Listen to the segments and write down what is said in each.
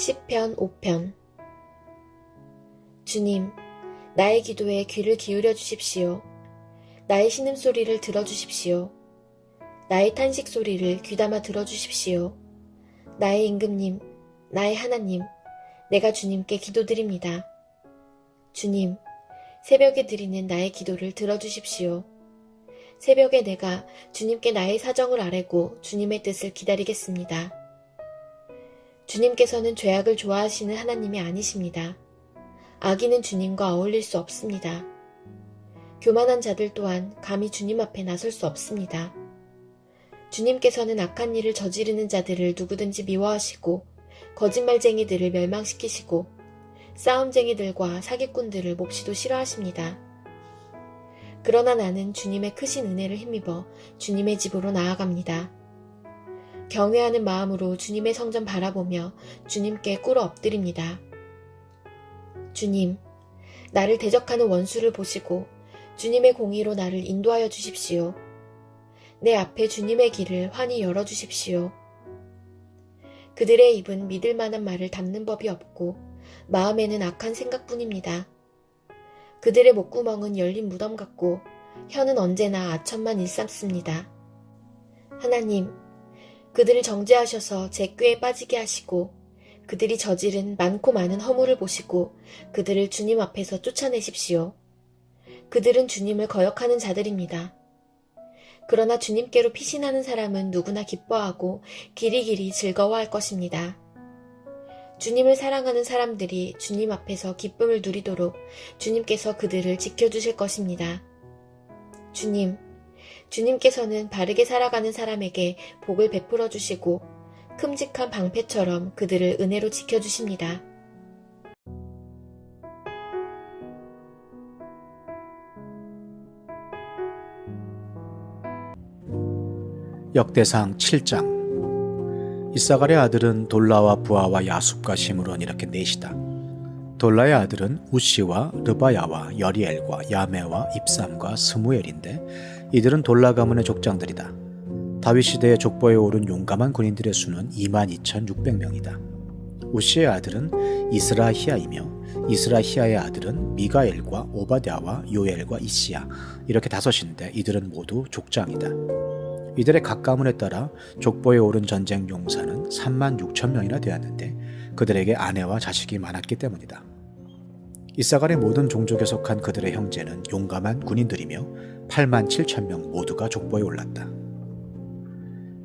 시편 5편. 주님, 나의 기도에 귀를 기울여 주십시오. 나의 신음소리를 들어주십시오. 나의 탄식소리를 귀담아 들어주십시오. 나의 임금님, 나의 하나님, 내가 주님께 기도드립니다. 주님, 새벽에 드리는 나의 기도를 들어주십시오. 새벽에 내가 주님께 나의 사정을 아뢰고 주님의 뜻을 기다리겠습니다. 주님께서는 죄악을 좋아하시는 하나님이 아니십니다. 악인은 주님과 어울릴 수 없습니다. 교만한 자들 또한 감히 주님 앞에 나설 수 없습니다. 주님께서는 악한 일을 저지르는 자들을 누구든지 미워하시고 거짓말쟁이들을 멸망시키시고 싸움쟁이들과 사기꾼들을 몹시도 싫어하십니다. 그러나 나는 주님의 크신 은혜를 힘입어 주님의 집으로 나아갑니다. 경외하는 마음으로 주님의 성전 바라보며 주님께 꿇어 엎드립니다. 주님, 나를 대적하는 원수를 보시고 주님의 공의로 나를 인도하여 주십시오. 내 앞에 주님의 길을 환히 열어주십시오. 그들의 입은 믿을 만한 말을 담는 법이 없고 마음에는 악한 생각뿐입니다. 그들의 목구멍은 열린 무덤 같고 혀는 언제나 아첨만 일삼습니다. 하나님, 그들을 정죄하셔서 제 꾀에 빠지게 하시고 그들이 저지른 많고 많은 허물을 보시고 그들을 주님 앞에서 쫓아내십시오. 그들은 주님을 거역하는 자들입니다. 그러나 주님께로 피신하는 사람은 누구나 기뻐하고 길이길이 즐거워할 것입니다. 주님을 사랑하는 사람들이 주님 앞에서 기쁨을 누리도록 주님께서 그들을 지켜주실 것입니다. 주님께서는 바르게 살아가는 사람에게 복을 베풀어 주시고 큼직한 방패처럼 그들을 은혜로 지켜주십니다. 역대상 7장. 이사갈의 아들은 돌라와 부하와 야숲과 시므론 이렇게 넷이다. 돌라의 아들은 우시와 르바야와 여리엘과 야메와 입삼과 스무엘인데 이들은 돌라 가문의 족장들이다. 다윗 시대에 족보에 오른 용감한 군인들의 수는 22,600명이다. 우시의 아들은 이스라히야이며 이스라히야의 아들은 미가엘과 오바댜와 요엘과 이시야 이렇게 다섯인데 이들은 모두 족장이다. 이들의 각 가문에 따라 족보에 오른 전쟁 용사는 36,000명이나 되었는데 그들에게 아내와 자식이 많았기 때문이다. 이사갈의 모든 종족에 속한 그들의 형제는 용감한 군인들이며 87,000명 모두가 족보에 올랐다.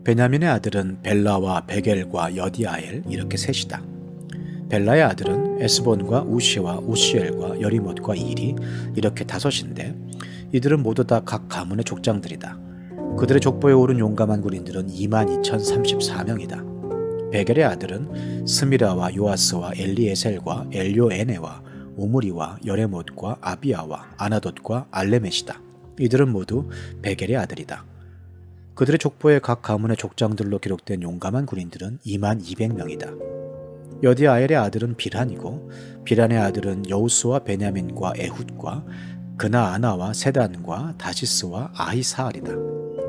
베냐민의 아들은 벨라와 베겔과 여디아엘 이렇게 셋이다. 벨라의 아들은 에스본과 우시와 우시엘과 여리못과 일이 이렇게 다섯인데 이들은 모두 다 각 가문의 족장들이다. 그들의 족보에 오른 용감한 군인들은 22,034명이다. 베겔의 아들은 스미라와 요아스와 엘리에셀과 엘요에네와 오므리와 여레못과 아비야와 아나돗과 알레멧이다. 이들은 모두 베겔의 아들이다. 그들의 족보에 각 가문의 족장들로 기록된 용감한 군인들은 22,000명이다. 여디아엘의 아들은 비란이고 비란의 아들은 여우스와 베냐민과 에훗과 그나아나와 세단과 다시스와 아히사알이다.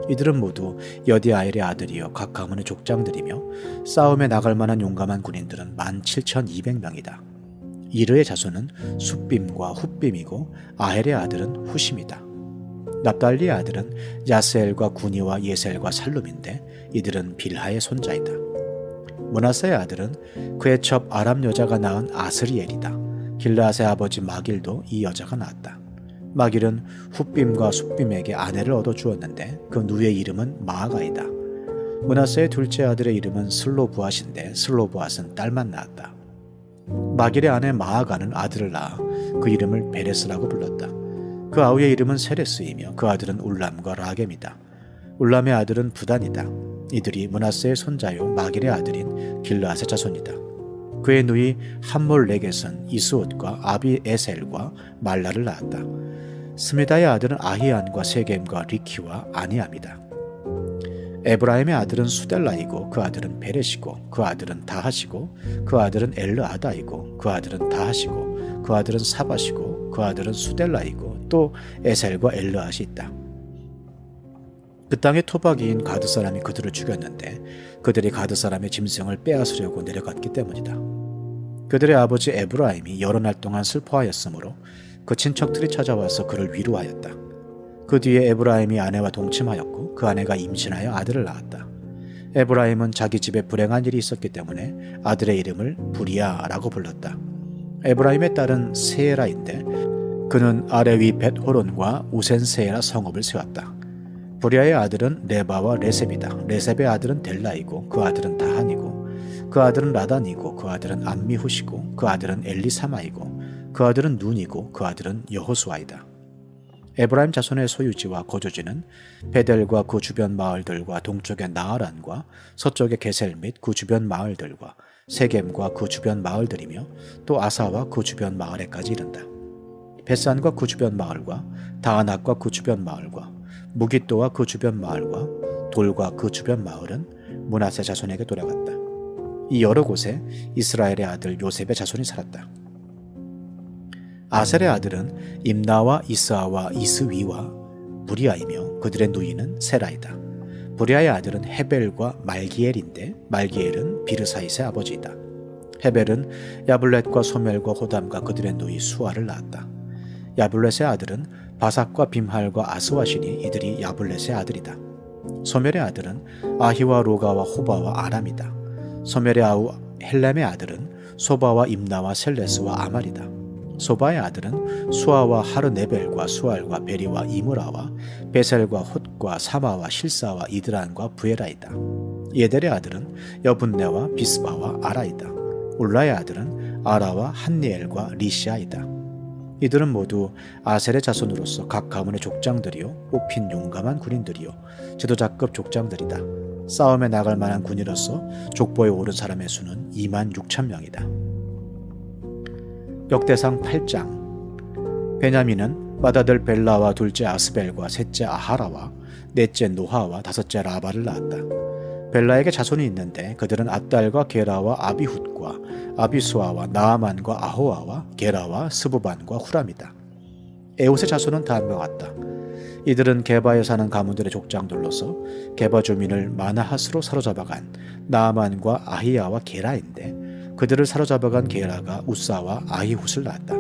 이들은 모두 여디아엘의 아들이여 각 가문의 족장들이며 싸움에 나갈 만한 용감한 군인들은 17,200명이다. 이르의 자손은 숫빔과 훗빔이고 아헬의 아들은 후심이다. 납달리의 아들은 야스엘과 구니와 예셀과 살룸인데 이들은 빌하의 손자이다. 므낫세의 아들은 그의 첩 아람 여자가 낳은 아스리엘이다. 길르앗의 아버지 마길도 이 여자가 낳았다. 마길은 훗빔과 숫빔에게 아내를 얻어 주었는데 그 누이의 이름은 마아가이다. 므낫세의 둘째 아들의 이름은 슬로브앗인데 슬로브앗은 딸만 낳았다. 마길의 아내 마아가는 아들을 낳아 그 이름을 베레스라고 불렀다. 그 아우의 이름은 세레스이며 그 아들은 울람과 라겜이다. 울람의 아들은 부단이다. 이들이 므낫세의 손자요 마길의 아들인 길르앗의 자손이다. 그의 누이 함몰레겟은 이스옷과 아비에셀과 말라를 낳았다. 스미다의 아들은 아히안과 세겜과 리키와 아니암이다. 에브라임의 아들은 수델라이고 그 아들은 베렛이고 그 아들은 다하시고 그 아들은 엘르아다이고 그 아들은 다하시고 그 아들은 사바시고 그 아들은 수델라이고 또 에셀과 엘르앗이 있다. 그 땅의 토박이인 가드 사람이 그들을 죽였는데 그들이 가드 사람의 짐승을 빼앗으려고 내려갔기 때문이다. 그들의 아버지 에브라임이 여러 날 동안 슬퍼하였으므로 그 친척들이 찾아와서 그를 위로하였다. 그 뒤에 에브라임이 아내와 동침하였고 그 아내가 임신하여 아들을 낳았다. 에브라임은 자기 집에 불행한 일이 있었기 때문에 아들의 이름을 부리아라고 불렀다. 에브라임의 딸은 세라인데 그는 아래 위 벳호론과 우센세라 성읍을 세웠다. 부리아의 아들은 레바와 레셉이다. 레셉의 아들은 델라이고 그 아들은 다한이고 그 아들은 라단이고 그 아들은 암미후시고 그 아들은 엘리사마이고 그 아들은 눈이고 그 아들은 여호수아이다. 에브라임 자손의 소유지와 거주지는 베델과 그 주변 마을들과 동쪽의 나아란과 서쪽의 게셀 및 그 주변 마을들과 세겜과 그 주변 마을들이며 또 아사와 그 주변 마을에까지 이른다. 벳산과 그 주변 마을과 다아낙과 그 주변 마을과 무깃도와 그 주변 마을과 돌과 그 주변 마을은 므낫세 자손에게 돌아갔다. 이 여러 곳에 이스라엘의 아들 요셉의 자손이 살았다. 아셀의 아들은 임나와 이스아와 이스위와 부리아이며 그들의 누이는 세라이다. 부리아의 아들은 헤벨과 말기엘인데 말기엘은 비르사잇의 아버지이다. 헤벨은 야블렛과 소멜과 호담과 그들의 누이 수아를 낳았다. 야블렛의 아들은 바삭과 빔할과 아스와시니 이들이 야블렛의 아들이다. 소멜의 아들은 아히와 로가와 호바와 아람이다. 소멜의 아우 헬렘의 아들은 소바와 임나와 셀레스와 아말이다. 소바의 아들은 수아와 하르네벨과 수알과 베리와 이므라와 베셀과 홑과 사마와 실사와 이드란과 부에라이다. 예델의 아들은 여분네와 비스바와 아라이다. 울라의 아들은 아라와 한니엘과 리시아이다. 이들은 모두 아셀의 자손으로서 각 가문의 족장들이요 뽑힌 용감한 군인들이요 지도자급 족장들이다. 싸움에 나갈 만한 군인으로서 족보에 오른 사람의 수는 26,000명이다. 역대상 8장. 베냐민은 맏아들 벨라와 둘째 아스벨과 셋째 아하라와 넷째 노하와 다섯째 라바를 낳았다. 벨라에게 자손이 있는데 그들은 앗달과 게라와 아비훗과 아비수아와 나아만과 아호아와 게라와 스부반과 후람이다. 에웃의 자손은 다음과 같다. 이들은 게바에 사는 가문들의 족장들로서 게바 주민을 마나핫으로 사로잡아간 나아만과 아히야와 게라인데 그들을 사로잡아간 게라가 우사와 아히훗을 낳았다.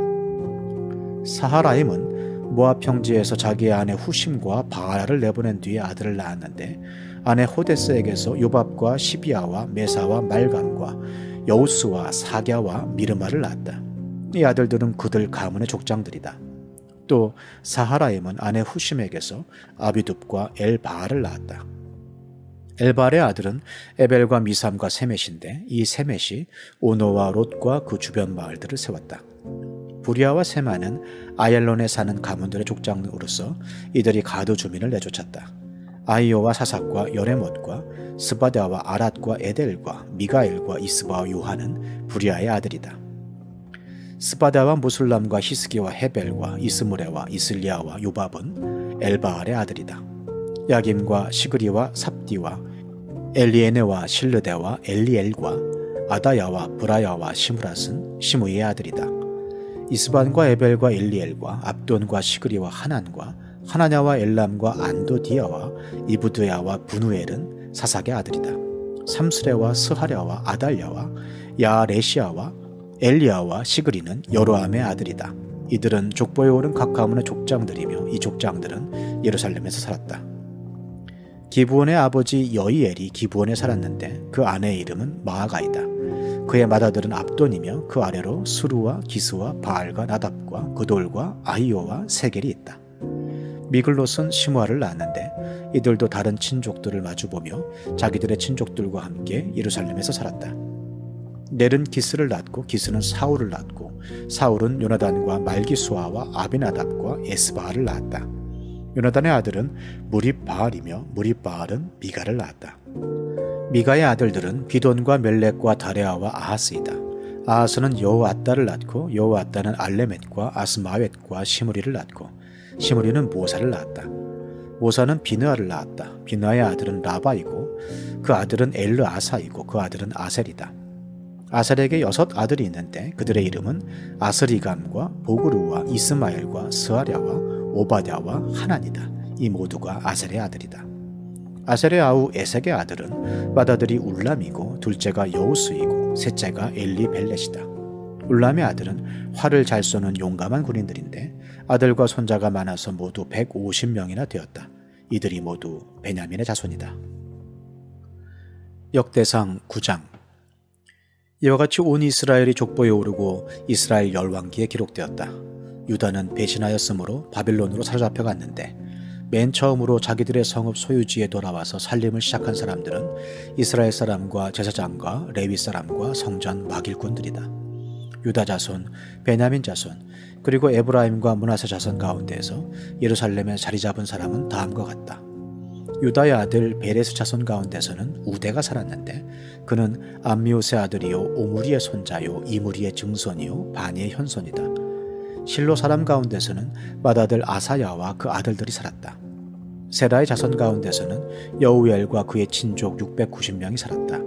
사하라임은 모압 평지에서 자기의 아내 후심과 바알을 내보낸 뒤에 아들을 낳았는데 아내 호데스에게서 요밥과 시비아와 메사와 말간과 여우스와 사갸와 미르마를 낳았다. 이 아들들은 그들 가문의 족장들이다. 또 사하라임은 아내 후심에게서 아비둡과 엘바알을 낳았다. 엘바알의 아들은 에벨과 미삼과 세мет인데 이 세мет이 오노와 롯과 그 주변 마을들을 세웠다. 부리아와 세마는 아얄론에 사는 가문들의 족장으로서 이들이 가드 주민을 내쫓았다. 아이오와 사삭과 여레못과 스바다와 아랏과 에델과 미가엘과 이스바와 요한은 부리아의 아들이다. 스바다와 무술람과 히스기와 헤벨과 이스무레와 이슬리아와 요밥은 엘바알의 아들이다. 야김과 시그리와 삽디와 엘리에네와 실르데와 엘리엘과 아다야와 브라야와 시므랏은 시므이의 아들이다. 이스반과 에벨과 엘리엘과 압돈과 시그리와 하난과 하나냐와 엘람과 안도디아와 이브드야와 분우엘은 사삭의 아들이다. 삼스레와 스하랴와 아달랴와 야레시아와 엘리야와 시그리는 여로함의 아들이다. 이들은 족보에 오른 각 가문의 족장들이며 이 족장들은 예루살렘에서 살았다. 기브온의 아버지 여이엘이 기브온에 살았는데 그 아내의 이름은 마아가이다. 그의 맏아들은 압돈이며 그 아래로 스루와 기스와 바알과 나답과 그돌과 아히오와 세겔이 있다. 미글롯은 시므아를 낳았는데 이들도 다른 친족들을 마주보며 자기들의 친족들과 함께 예루살렘에서 살았다. 넬은 기스를 낳고 기스는 사울을 낳고 사울은 요나단과 말기수아와 아비나답과 에스바알을 낳았다. 요나단의 아들은 무립바알이며 무립바알은 미가를 낳았다. 미가의 아들들은 비돈과 멜렉과 다레아와 아하스이다. 아하스는 여호앗다를 낳고 여호앗다는 알레멧과 아스마웻과 시므리를 낳고 시므리는 모사를 낳았다. 모사는 비느아를 낳았다. 비느아의 아들은 라바이고 그 아들은 엘르아사이고 그 아들은 아셀이다. 아셀에게 6 아들이 있는데 그들의 이름은 아스리감과 보그루와 이스마엘과 스아랴와 오바댜와 하난이다. 이 모두가 아셀의 아들이다. 아셀의 아우 에색의 아들은 맏아들이 울람이고 둘째가 여우스이고 셋째가 엘리벨렛이다. 울람의 아들은 활을 잘 쏘는 용감한 군인들인데 아들과 손자가 많아서 모두 150명이나 되었다. 이들이 모두 베냐민의 자손이다. 역대상 9장. 이와 같이 온 이스라엘이 족보에 오르고 이스라엘 열왕기에 기록되었다. 유다는 배신하였으므로 바빌론으로 사로잡혀 갔는데 맨 처음으로 자기들의 성읍 소유지에 돌아와서 살림을 시작한 사람들은 이스라엘 사람과 제사장과 레위 사람과 성전 막일꾼들이다. 유다 자손, 베냐민 자손, 그리고 에브라임과 므낫세 자손 가운데에서 예루살렘에 자리 잡은 사람은 다음과 같다. 유다의 아들 베레스 자손 가운데서는 우대가 살았는데 그는 암미우스의 아들이요 오므리의 손자요 이므리의 증손이요 바니의 현손이다. 실로 사람 가운데서는 맏아들 아사야와 그 아들들이 살았다. 세라의 자손 가운데서는 여우엘과 그의 친족 690명이 살았다.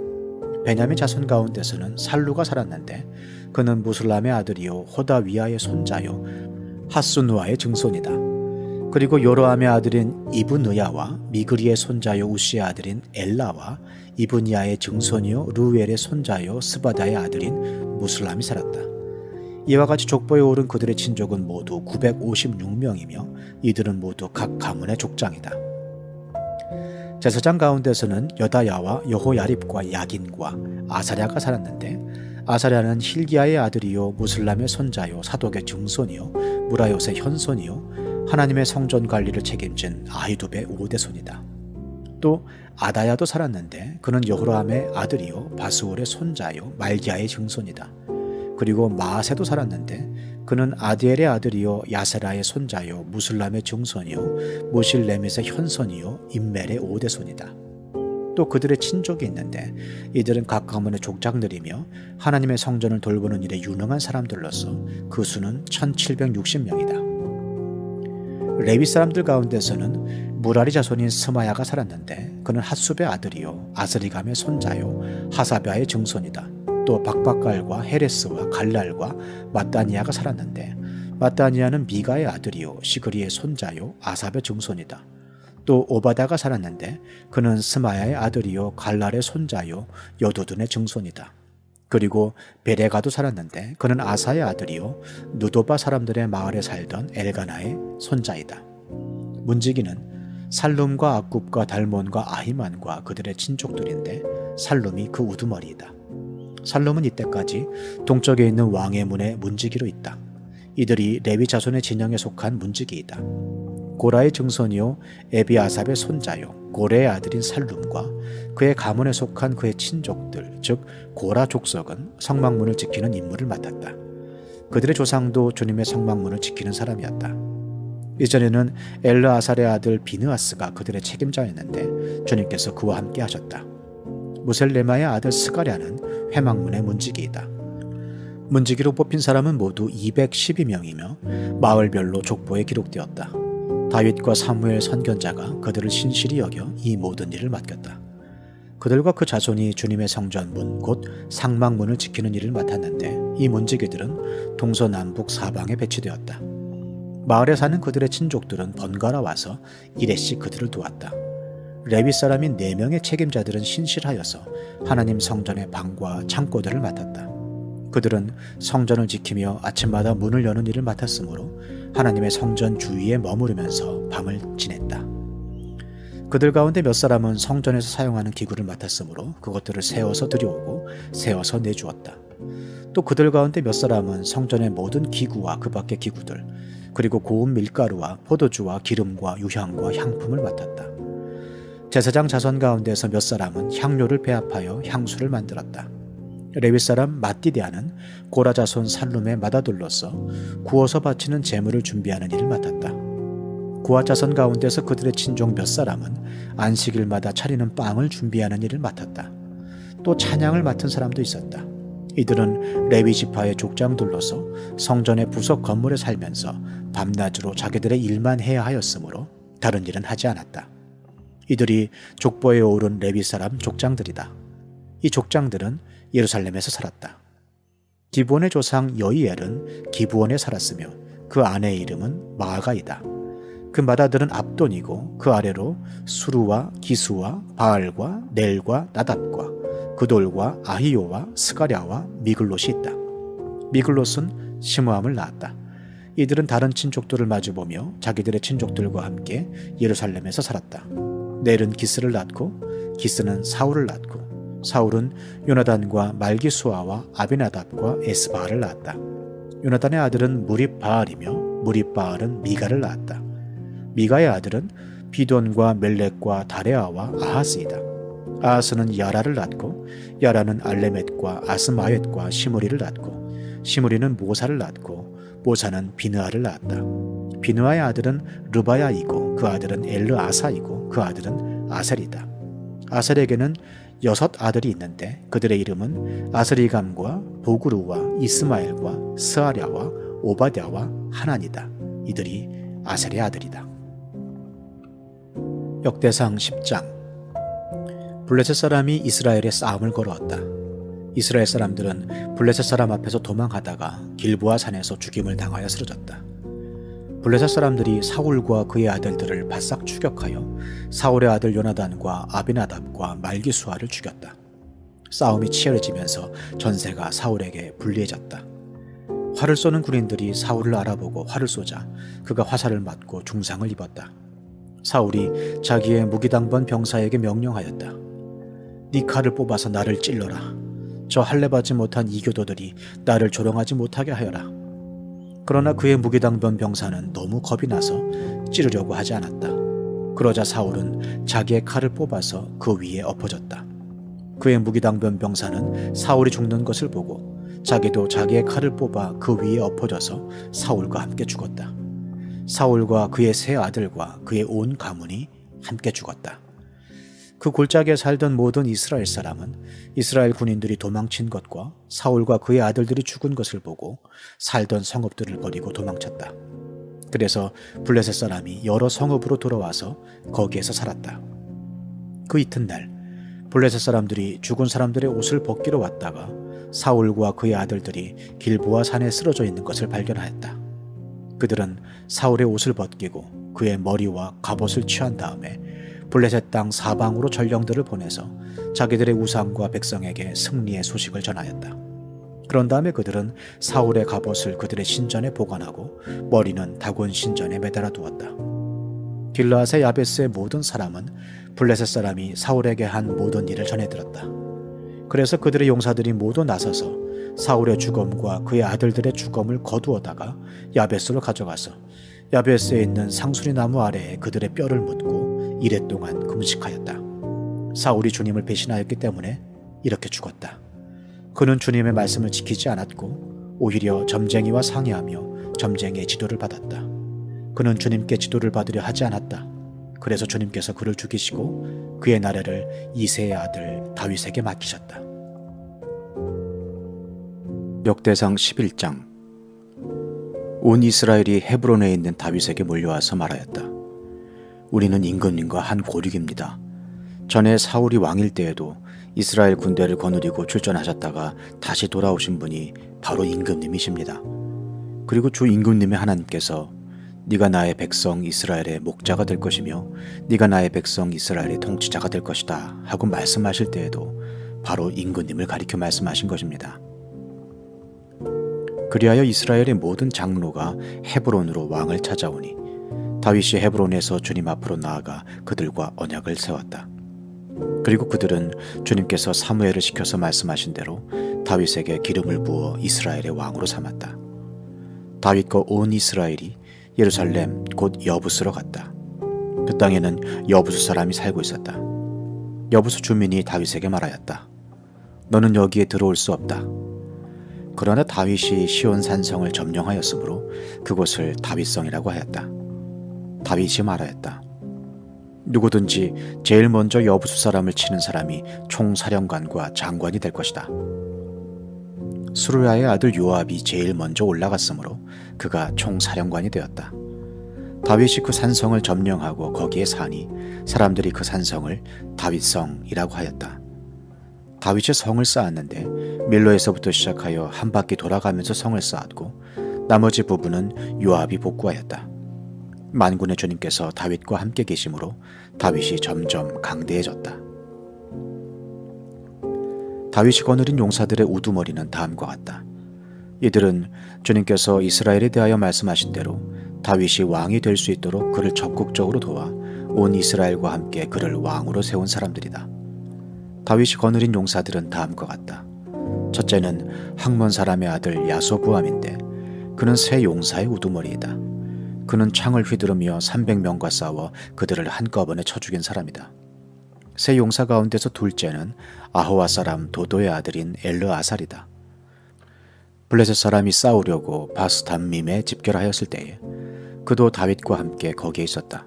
베냐민 자손 가운데서는 살루가 살았는데 그는 무슬람의 아들이요 호다위아의 손자요 하수누아의 증손이다. 그리고 요로함의 아들인 이브느야와 미그리의 손자요 우시의 아들인 엘라와 이브니아의 증손이요 루엘의 손자요 스바다의 아들인 무슬람이 살았다. 이와 같이 족보에 오른 그들의 친족은 모두 956명이며 이들은 모두 각 가문의 족장이다. 제사장 가운데서는 여다야와 여호야립과 야긴과 아사랴가 살았는데 아사랴는 힐기야의 아들이요 무슬람의 손자요 사독의 증손이요 무라요의 현손이요 하나님의 성전 관리를 책임진 아히두베의 5대손이다. 또 아다야도 살았는데 그는 여호람의 아들이요 바스올의 손자요 말기야의 증손이다. 그리고 마아세도 살았는데 그는 아디엘의 아들이요 야세라의 손자요 무슬람의 증손이요 무실레밋의 현손이요 임멜의 5대손이다. 또 그들의 친족이 있는데 이들은 각 가문의 족장들이며 하나님의 성전을 돌보는 일에 유능한 사람들로서 그 수는 1760명이다. 레위 사람들 가운데서는 무라리 자손인 스마야가 살았는데 그는 핫숲의 아들이요 아스리감의 손자요 하사베아의 증손이다. 또 박박갈과 헤레스와 갈랄과 마따니아가 살았는데 마따니아는 미가의 아들이요 시그리의 손자요 아삽의 증손이다. 또 오바다가 살았는데 그는 스마야의 아들이요 갈랄의 손자요 여두둔의 증손이다. 그리고 베레가도 살았는데 그는 아사의 아들이요 누도바 사람들의 마을에 살던 엘가나의 손자이다. 문지기는 살룸과 아굽과 달몬과 아히만과 그들의 친족들인데 살룸이 그 우두머리이다. 살룸은 이때까지 동쪽에 있는 왕의 문의 문지기로 있다. 이들이 레위 자손의 진영에 속한 문지기이다. 고라의 증손이요 에비아삽의 손자요 고레의 아들인 살룸과 그의 가문에 속한 그의 친족들 즉 고라 족속은 성막문을 지키는 임무를 맡았다. 그들의 조상도 주님의 성막문을 지키는 사람이었다. 이전에는 엘르아살의 아들 비느아스가 그들의 책임자였는데 주님께서 그와 함께 하셨다. 무셀레마의 아들 스가랴는 회막문의 문지기이다. 문지기로 뽑힌 사람은 모두 212명이며 마을별로 족보에 기록되었다. 다윗과 사무엘 선견자가 그들을 신실히 여겨 이 모든 일을 맡겼다. 그들과 그 자손이 주님의 성전문 곧 상막문을 지키는 일을 맡았는데 이 문지기들은 동서남북 사방에 배치되었다. 마을에 사는 그들의 친족들은 번갈아 와서 일회씩 그들을 도왔다. 레위 사람인 4명의 책임자들은 신실하여서 하나님 성전의 방과 창고들을 맡았다. 그들은 성전을 지키며 아침마다 문을 여는 일을 맡았으므로 하나님의 성전 주위에 머무르면서 밤을 지냈다. 그들 가운데 몇 사람은 성전에서 사용하는 기구를 맡았으므로 그것들을 세워서 들여오고 세워서 내주었다. 또 그들 가운데 몇 사람은 성전의 모든 기구와 그 밖의 기구들 그리고 고운 밀가루와 포도주와 기름과 유향과 향품을 맡았다. 제사장 자손 가운데서 몇 사람은 향료를 배합하여 향수를 만들었다. 레위 사람 마띠디아는 고라 자손 살룸의 맏아들로서 구워서 바치는 제물을 준비하는 일을 맡았다. 고아 자손 가운데서 그들의 친족 몇 사람은 안식일마다 차리는 빵을 준비하는 일을 맡았다. 또 찬양을 맡은 사람도 있었다. 이들은 레위 지파의 족장들로서 성전의 부속 건물에 살면서 밤낮으로 자기들의 일만 해야 하였으므로 다른 일은 하지 않았다. 이들이 족보에 오른 레위 사람 족장들이다. 이 족장들은 예루살렘에서 살았다. 기브온의 조상 여이엘은 기브온에 살았으며 그 아내의 이름은 마아가이다. 그 맏아들은 압돈이고 그 아래로 수루와 기수와 바알과 넬과 나답과 그돌과 아히요와 스가랴와 미글롯이 있다. 미글롯은 시므함을 낳았다. 이들은 다른 친족들을 마주보며 자기들의 친족들과 함께 예루살렘에서 살았다. 넬은 기스를 낳고 기스는 사울을 낳고 사울은 요나단과 말기수아와 아비나답과 에스바알을 낳았다. 요나단의 아들은 무립바알이며 무립바알은 미가를 낳았다. 미가의 아들은 비돈과 멜렉과 다레아와 아하스이다. 아하스는 야라를 낳고 야라는 알레멧과 아스마웻과 시므리를 낳고 시므리는 모사를 낳고 모사는 비느아를 낳았다. 비느아의 아들은 르바야이고 그 아들은 엘르아사이고 그 아들은 아셀이다. 아셀에게는 6 아들이 있는데 그들의 이름은 아스리감과 보그루와 이스마엘과 스아랴와 오바댜와 하난이다. 이들이 아셀의 아들이다. 역대상 10장. 블레셋 사람이 이스라엘에 싸움을 걸어왔다. 이스라엘 사람들은 블레셋 사람 앞에서 도망하다가 길보아 산에서 죽임을 당하여 쓰러졌다. 블레셋 사람들이 사울과 그의 아들들을 바싹 추격하여 사울의 아들 요나단과 아비나답과 말기수아를 죽였다. 싸움이 치열해지면서 전세가 사울에게 불리해졌다. 활을 쏘는 군인들이 사울을 알아보고 활을 쏘자 그가 화살을 맞고 중상을 입었다. 사울이 자기의 무기당번 병사에게 명령하였다. 네 칼을 뽑아서 나를 찔러라. 저 할례받지 못한 이교도들이 나를 조롱하지 못하게 하여라. 그러나 그의 무기당번 병사는 너무 겁이 나서 찌르려고 하지 않았다. 그러자 사울은 자기의 칼을 뽑아서 그 위에 엎어졌다. 그의 무기당번 병사는 사울이 죽는 것을 보고 자기도 자기의 칼을 뽑아 그 위에 엎어져서 사울과 함께 죽었다. 사울과 그의 세 아들과 그의 온 가문이 함께 죽었다. 그 골짜기에 살던 모든 이스라엘 사람은 이스라엘 군인들이 도망친 것과 사울과 그의 아들들이 죽은 것을 보고 살던 성읍들을 버리고 도망쳤다. 그래서 블레셋 사람이 여러 성읍으로 돌아와서 거기에서 살았다. 그 이튿날 블레셋 사람들이 죽은 사람들의 옷을 벗기러 왔다가 사울과 그의 아들들이 길보아 산에 쓰러져 있는 것을 발견하였다. 그들은 사울의 옷을 벗기고 그의 머리와 갑옷을 취한 다음에 블레셋 땅 사방으로 전령들을 보내서 자기들의 우상과 백성에게 승리의 소식을 전하였다. 그런 다음에 그들은 사울의 갑옷을 그들의 신전에 보관하고 머리는 다곤 신전에 매달아 두었다. 길르앗의 야베스의 모든 사람은 블레셋 사람이 사울에게 한 모든 일을 전해 들었다. 그래서 그들의 용사들이 모두 나서서 사울의 죽음과 그의 아들들의 죽음을 거두어다가 야베스로 가져가서 야베스에 있는 상수리 나무 아래에 그들의 뼈를 묻고 이레 동안 금식하였다. 사울이 주님을 배신하였기 때문에 이렇게 죽었다. 그는 주님의 말씀을 지키지 않았고 오히려 점쟁이와 상의하며 점쟁이의 지도를 받았다. 그는 주님께 지도를 받으려 하지 않았다. 그래서 주님께서 그를 죽이시고 그의 나라를 이새의 아들 다윗에게 맡기셨다. 역대상 11장. 온 이스라엘이 헤브론에 있는 다윗에게 몰려와서 말하였다. 우리는 임금님과 한 고륙입니다. 전에 사울이 왕일 때에도 이스라엘 군대를 거느리고 출전하셨다가 다시 돌아오신 분이 바로 임금님이십니다. 그리고 주 임금님의 하나님께서 네가 나의 백성 이스라엘의 목자가 될 것이며 네가 나의 백성 이스라엘의 통치자가 될 것이다 하고 말씀하실 때에도 바로 임금님을 가리켜 말씀하신 것입니다. 그리하여 이스라엘의 모든 장로가 헤브론으로 왕을 찾아오니 다윗이 헤브론에서 주님 앞으로 나아가 그들과 언약을 세웠다. 그리고 그들은 주님께서 사무엘을 시켜서 말씀하신 대로 다윗에게 기름을 부어 이스라엘의 왕으로 삼았다. 다윗과 온 이스라엘이 예루살렘 곧 여부스로 갔다. 그 땅에는 여부스 사람이 살고 있었다. 여부스 주민이 다윗에게 말하였다. 너는 여기에 들어올 수 없다. 그러나 다윗이 시온 산성을 점령하였으므로 그곳을 다윗성이라고 하였다. 다윗이 말하였다. 누구든지 제일 먼저 여부수 사람을 치는 사람이 총사령관과 장관이 될 것이다. 수르야의 아들 요압이 제일 먼저 올라갔으므로 그가 총사령관이 되었다. 다윗이 그 산성을 점령하고 거기에 사니 사람들이 그 산성을 다윗성이라고 하였다. 다윗이 성을 쌓았는데 밀로에서부터 시작하여 한 바퀴 돌아가면서 성을 쌓았고 나머지 부분은 요압이 복구하였다. 만군의 주님께서 다윗과 함께 계심으로 다윗이 점점 강대해졌다. 다윗이 거느린 용사들의 우두머리는 다음과 같다. 이들은 주님께서 이스라엘에 대하여 말씀하신 대로 다윗이 왕이 될 수 있도록 그를 적극적으로 도와 온 이스라엘과 함께 그를 왕으로 세운 사람들이다. 다윗이 거느린 용사들은 다음과 같다. 첫째는 학몬 사람의 아들 야소부암인데 그는 세 용사의 우두머리이다. 그는 창을 휘두르며 300명과 싸워 그들을 한꺼번에 쳐 죽인 사람이다. 세 용사 가운데서 둘째는 아호와 사람 도도의 아들인 엘르아살이다. 블레셋 사람이 싸우려고 바스담밈에 집결하였을 때에 그도 다윗과 함께 거기에 있었다.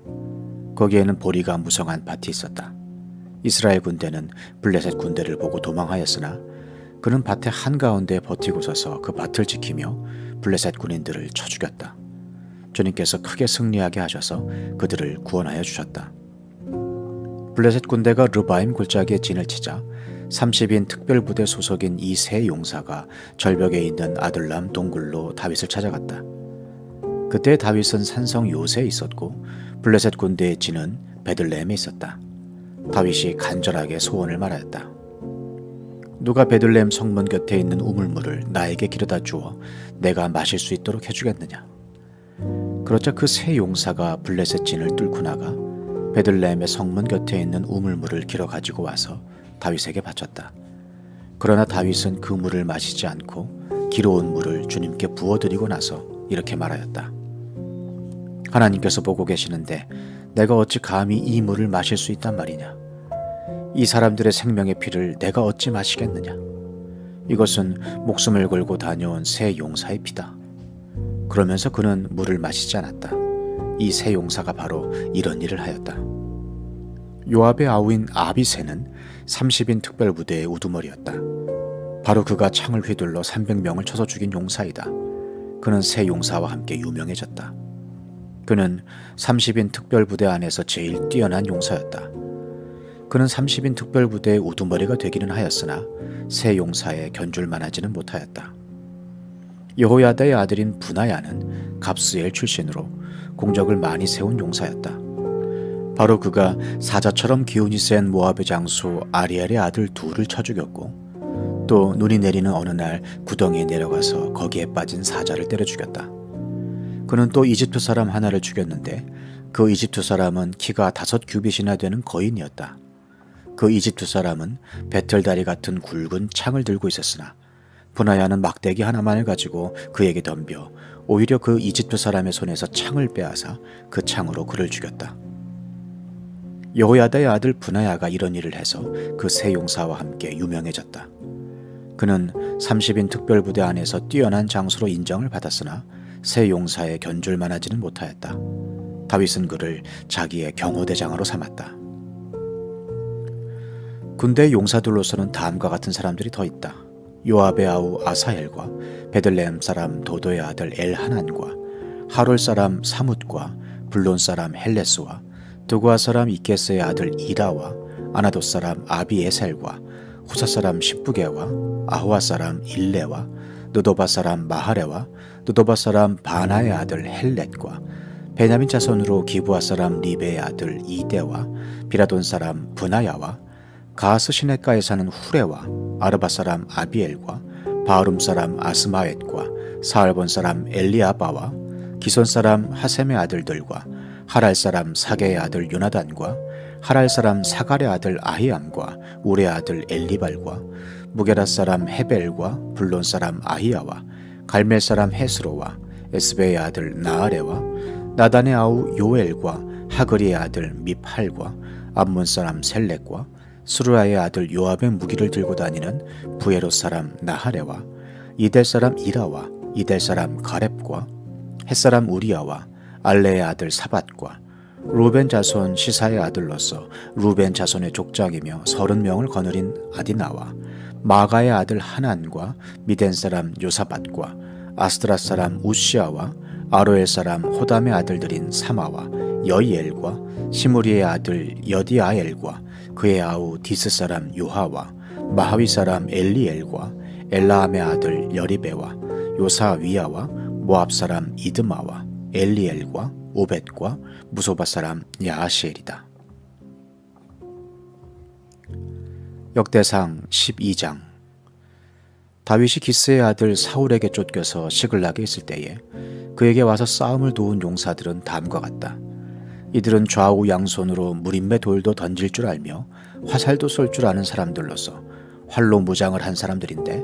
거기에는 보리가 무성한 밭이 있었다. 이스라엘 군대는 블레셋 군대를 보고 도망하였으나 그는 밭의 한가운데 버티고 서서 그 밭을 지키며 블레셋 군인들을 쳐 죽였다. 주님께서 크게 승리하게 하셔서 그들을 구원하여 주셨다. 블레셋 군대가 르바임 골짜기에 진을 치자 30인 특별부대 소속인 이 세 용사가 절벽에 있는 아둘람 동굴로 다윗을 찾아갔다. 그때 다윗은 산성 요새에 있었고 블레셋 군대의 진은 베들레헴에 있었다. 다윗이 간절하게 소원을 말하였다. 누가 베들레헴 성문 곁에 있는 우물물을 나에게 길어다 주어 내가 마실 수 있도록 해주겠느냐. 그러자 그 세 용사가 블레셋 진을 뚫고 나가 베들레헴의 성문 곁에 있는 우물물을 길어 가지고 와서 다윗에게 바쳤다. 그러나 다윗은 그 물을 마시지 않고 길어온 물을 주님께 부어드리고 나서 이렇게 말하였다. 하나님께서 보고 계시는데 내가 어찌 감히 이 물을 마실 수 있단 말이냐. 이 사람들의 생명의 피를 내가 어찌 마시겠느냐. 이것은 목숨을 걸고 다녀온 세 용사의 피다. 그러면서 그는 물을 마시지 않았다. 이 세 용사가 바로 이런 일을 하였다. 요압의 아우인 아비새는 30인 특별부대의 우두머리였다. 바로 그가 창을 휘둘러 300명을 쳐서 죽인 용사이다. 그는 세 용사와 함께 유명해졌다. 그는 30인 특별부대 안에서 제일 뛰어난 용사였다. 그는 30인 특별부대의 우두머리가 되기는 하였으나 세 용사에 견줄만하지는 못하였다. 여호야다의 아들인 브나야는 갑스엘 출신으로 공적을 많이 세운 용사였다. 바로 그가 사자처럼 기운이 센 모압의 장수 아리엘의 아들 둘을 쳐 죽였고 또 눈이 내리는 어느 날 구덩이에 내려가서 거기에 빠진 사자를 때려 죽였다. 그는 또 이집트 사람 하나를 죽였는데 그 이집트 사람은 키가 5규빗이나 되는 거인이었다. 그 이집트 사람은 배틀다리 같은 굵은 창을 들고 있었으나 브나야는 막대기 하나만을 가지고 그에게 덤벼 오히려 그 이집트 사람의 손에서 창을 빼앗아 그 창으로 그를 죽였다. 여호야다의 아들 브나야가 이런 일을 해서 그 세 용사와 함께 유명해졌다. 그는 30인 특별부대 안에서 뛰어난 장수로 인정을 받았으나 세 용사에 견줄만하지는 못하였다. 다윗은 그를 자기의 경호대장으로 삼았다. 군대 용사들로서는 다음과 같은 사람들이 더 있다. 요압의 아우 아사헬과 베들레헴 사람 도도의 아들 엘하난과 하롤 사람 사뭇과 블론 사람 헬레스와 두구아 사람 이게스의 아들 이라와 아나돗 사람 아비에셀과 후사 사람 십부게와 아호아 사람 일레와 느도바 사람 마하레와 느도바 사람 바나의 아들 헬렛과 베냐민 자손으로 기브아 사람 리베의 아들 이데와 비라돈 사람 브나야와 가스 시냇가에 사는 후레와 아르바 사람 아비엘과 바하룸 사람 아스마웻과 사알본 사람 엘리아바와 기손 사람 하셈의 아들들과 하랄 사람 사게의 아들 요나단과 하랄 사람 사갈의 아들 아히암과 우레의 아들 엘리발과 무게라 사람 헤벨과 블론 사람 아히야와 갈멜 사람 헤스로와 에스베의 아들 나아레와 나단의 아우 요엘과 하그리의 아들 미팔과 암몬 사람 셀렉과 수르아의 아들 요압의 무기를 들고 다니는 부에롯 사람 나하레와 이델 사람 이라와 이델 사람 가렙과 햇사람 우리아와 알레의 아들 사밧과 루벤 자손 시사의 아들로서 루벤 자손의 족장이며 30명을 거느린 아디나와 마가의 아들 하난과 미덴 사람 요사밧과 아스드라 사람 우시아와 아로엘 사람 호담의 아들들인 사마와 여이엘과 시무리의 아들 여디아엘과 그의 아우 디스 사람 요하와 마하위 사람 엘리엘과 엘라함의 아들 여리베와 요사위아와 모압 사람 이드마와 엘리엘과 오벳과 무소바 사람 야하시엘이다. 역대상 12장. 다윗이 기스의 아들 사울에게 쫓겨서 시글락에 있을 때에 그에게 와서 싸움을 도운 용사들은 다음과 같다. 이들은 좌우 양손으로 무림의 돌도 던질 줄 알며 화살도 쏠 줄 아는 사람들로서 활로 무장을 한 사람들인데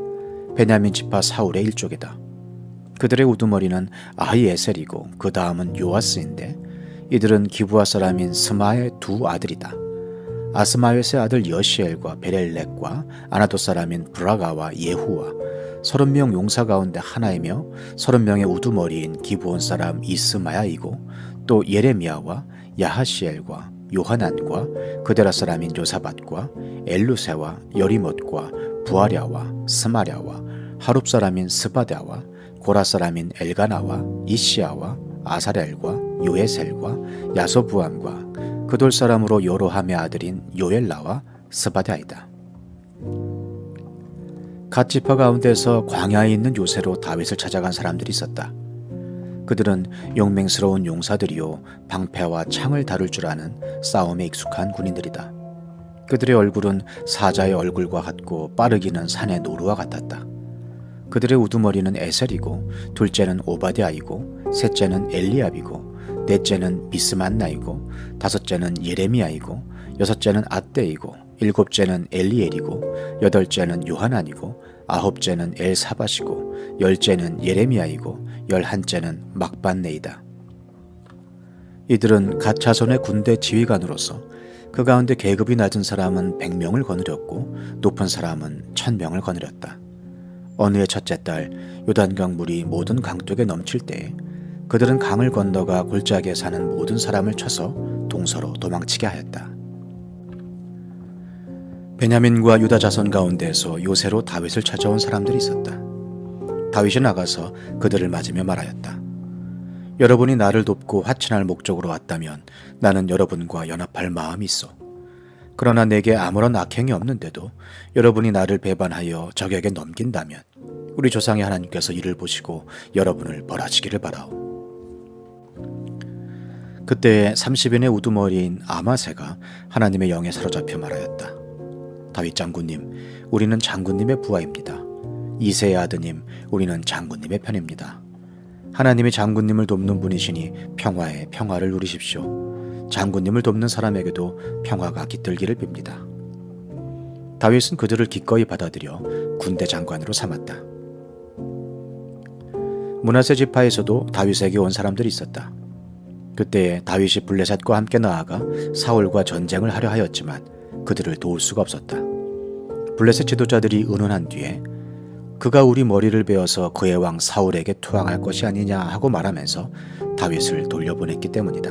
베냐민 지파 사울의 일족이다. 그들의 우두머리는 아히에셀이고 그 다음은 요아스인데 이들은 기브아 사람인 스마의 두 아들이다. 아스마웻의 아들 여시엘과 베렐렉과 아나도 사람인 브라가와 예후와 30명 용사 가운데 하나이며 30명의 우두머리인 기브온 사람 이스마야이고 또 예레미야와 야하시엘과 요하난과 그데라 사람인 요사밧과 엘루세와 여리못과 부아랴와 스마랴와 하룹 사람인 스바랴와 고라 사람인 엘가나와 이시야와 아사렐과 요에셀과 야소부암과 그돌 사람으로 요로함의 아들인 요엘라와 스바랴이다. 갓 지파 가운데서 광야에 있는 요새로 다윗을 찾아간 사람들이 있었다. 그들은 용맹스러운 용사들이요 방패와 창을 다룰 줄 아는 싸움에 익숙한 군인들이다. 그들의 얼굴은 사자의 얼굴과 같고 빠르기는 산의 노루와 같았다. 그들의 우두머리는 에셀이고 둘째는 오바댜이고 셋째는 엘리압이고 넷째는 비스만나이고 다섯째는 예레미야이고 여섯째는 앗대이고 일곱째는 엘리엘이고 여덟째는 요하난이고 아홉째는 엘사밧이고 열째는 예레미야이고 열한째는 막반네이다. 이들은 갓 자손의 군대 지휘관으로서 그 가운데 계급이 낮은 사람은 100명을 거느렸고 높은 사람은 1000명을 거느렸다. 어느 해 첫째 달 요단강 물이 모든 강둑에 넘칠 때에 그들은 강을 건너가 골짜기에 사는 모든 사람을 쳐서 동서로 도망치게 하였다. 베냐민과 유다 자손 가운데서 요새로 다윗을 찾아온 사람들이 있었다. 다윗이 나가서 그들을 맞으며 말하였다. 여러분이 나를 돕고 화친할 목적으로 왔다면 나는 여러분과 연합할 마음이 있어. 그러나 내게 아무런 악행이 없는데도 여러분이 나를 배반하여 적에게 넘긴다면 우리 조상의 하나님께서 이를 보시고 여러분을 벌하시기를 바라오. 그때에 30인의 우두머리인 아마새가 하나님의 영에 사로잡혀 말하였다. 다윗 장군님, 우리는 장군님의 부하입니다. 이새의 아드님, 우리는 장군님의 편입니다. 하나님이 장군님을 돕는 분이시니 평화에 평화를 누리십시오. 장군님을 돕는 사람에게도 평화가 깃들기를 빕니다. 다윗은 그들을 기꺼이 받아들여 군대 장관으로 삼았다. 므낫세 지파에서도 다윗에게 온 사람들이 있었다. 그때에 다윗이 블레셋과 함께 나아가 사울과 전쟁을 하려 하였지만 그들을 도울 수가 없었다. 블레셋 지도자들이 의논한 뒤에 그가 우리 머리를 베어서 그의 왕 사울에게 투항할 것이 아니냐 하고 말하면서 다윗을 돌려보냈기 때문이다.